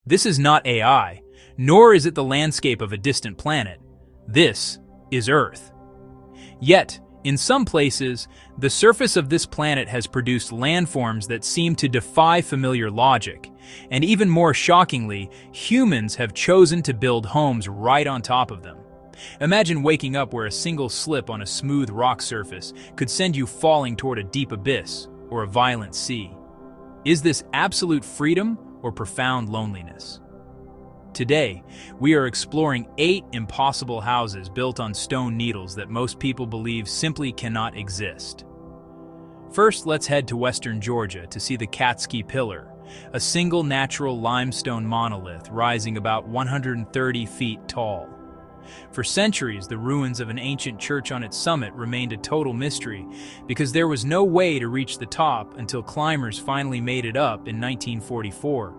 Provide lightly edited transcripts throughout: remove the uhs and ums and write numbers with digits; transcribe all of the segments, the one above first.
This is not AI, nor is it the landscape of a distant planet. This is Earth. Yet, in some places, the surface of this planet has produced landforms that seem to defy familiar logic, and even more shockingly, humans have chosen to build homes right on top of them. Imagine waking up where a single slip on a smooth rock surface could send you falling toward a deep abyss or a violent sea. Is this absolute freedom or profound loneliness? Today, we are exploring 8 impossible houses built on stone needles that most people believe simply cannot exist. First, let's head to western Georgia to see the Katskhi Pillar, a single natural limestone monolith rising about 130 feet tall. For centuries, the ruins of an ancient church on its summit remained a total mystery because there was no way to reach the top until climbers finally made it up in 1944.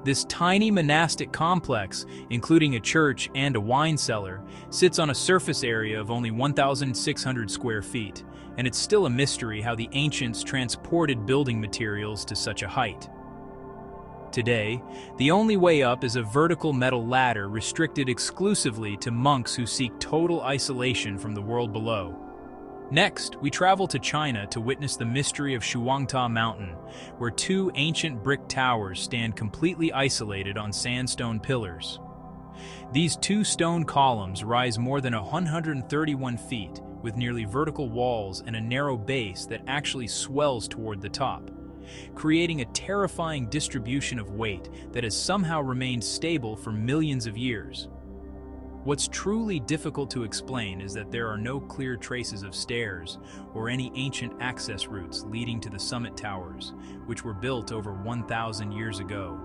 This tiny monastic complex, including a church and a wine cellar, sits on a surface area of only 1,600 square feet, and it's still a mystery how the ancients transported building materials to such a height. Today, the only way up is a vertical metal ladder restricted exclusively to monks who seek total isolation from the world below. Next, we travel to China to witness the mystery of Shuangta Mountain, where 2 ancient brick towers stand completely isolated on sandstone pillars. These 2 stone columns rise more than 131 feet, with nearly vertical walls and a narrow base that actually swells toward the top, creating a terrifying distribution of weight that has somehow remained stable for millions of years. What's truly difficult to explain is that there are no clear traces of stairs or any ancient access routes leading to the summit towers, which were built over 1,000 years ago.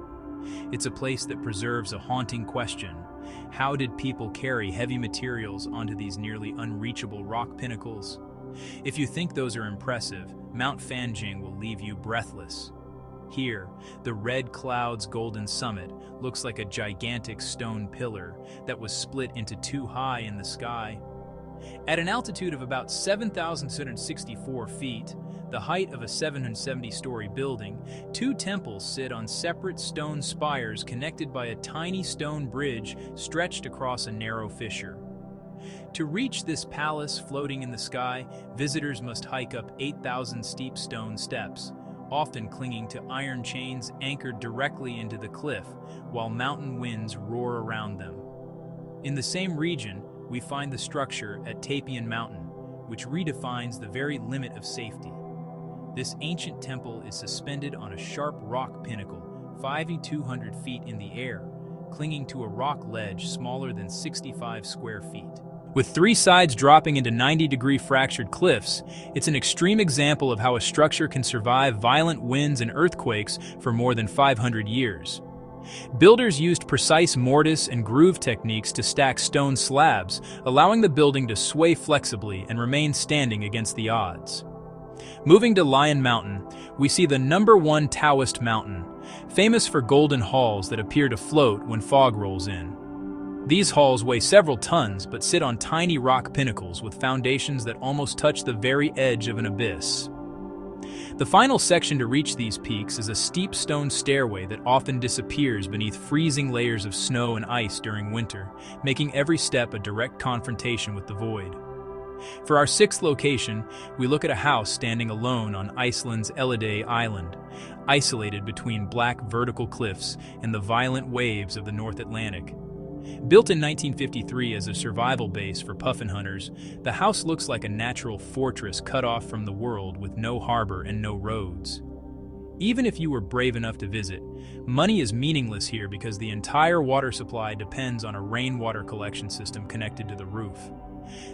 It's a place that preserves a haunting question. How did people carry heavy materials onto these nearly unreachable rock pinnacles? If you think those are impressive, Mount Fanjing will leave you breathless. Here, the red cloud's golden summit looks like a gigantic stone pillar that was split into 2 high in the sky. At an altitude of about 7,764 feet, the height of a 770-story building, 2 temples sit on separate stone spires connected by a tiny stone bridge stretched across a narrow fissure. To reach this palace floating in the sky, visitors must hike up 8,000 steep stone steps, often clinging to iron chains anchored directly into the cliff, while mountain winds roar around them. In the same region, we find the structure at Tapian Mountain, which redefines the very limit of safety. This ancient temple is suspended on a sharp rock pinnacle, 5,200 feet in the air, clinging to a rock ledge smaller than 65 square feet. With 3 sides dropping into 90-degree fractured cliffs, it's an extreme example of how a structure can survive violent winds and earthquakes for more than 500 years. Builders used precise mortise and groove techniques to stack stone slabs, allowing the building to sway flexibly and remain standing against the odds. Moving to Lion Mountain, we see the #1 Taoist mountain, famous for golden halls that appear to float when fog rolls in. These halls weigh several tons but sit on tiny rock pinnacles with foundations that almost touch the very edge of an abyss. The final section to reach these peaks is a steep stone stairway that often disappears beneath freezing layers of snow and ice during winter, making every step a direct confrontation with the void. For our 6th location, we look at a house standing alone on Iceland's Elliday Island, isolated between black vertical cliffs and the violent waves of the North Atlantic. Built in 1953 as a survival base for puffin hunters, the house looks like a natural fortress cut off from the world with no harbor and no roads. Even if you were brave enough to visit, money is meaningless here because the entire water supply depends on a rainwater collection system connected to the roof.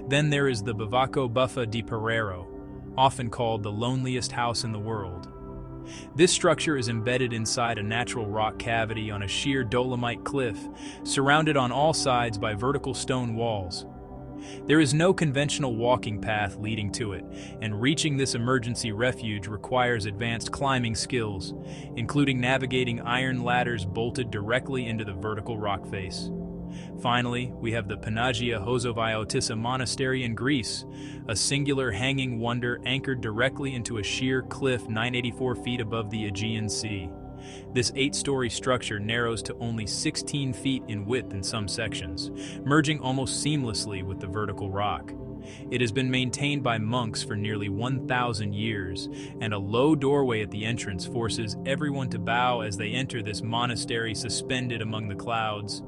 Then there is the Bivacco Buffa di Pereiro, often called the loneliest house in the world. This structure is embedded inside a natural rock cavity on a sheer dolomite cliff, surrounded on all sides by vertical stone walls. There is no conventional walking path leading to it, and reaching this emergency refuge requires advanced climbing skills, including navigating iron ladders bolted directly into the vertical rock face. Finally, we have the Panagia Hosoviotissa Monastery in Greece, a singular hanging wonder anchored directly into a sheer cliff 984 feet above the Aegean Sea. This 8-story structure narrows to only 16 feet in width in some sections, merging almost seamlessly with the vertical rock. It has been maintained by monks for nearly 1,000 years, and a low doorway at the entrance forces everyone to bow as they enter this monastery suspended among the clouds.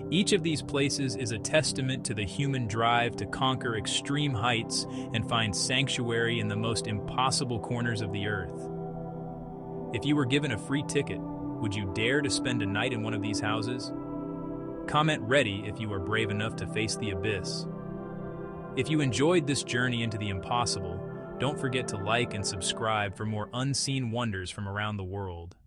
Each of these places is a testament to the human drive to conquer extreme heights and find sanctuary in the most impossible corners of the earth. If you were given a free ticket, would you dare to spend a night in one of these houses? Comment ready if you are brave enough to face the abyss. If you enjoyed this journey into the impossible, don't forget to like and subscribe for more unseen wonders from around the world.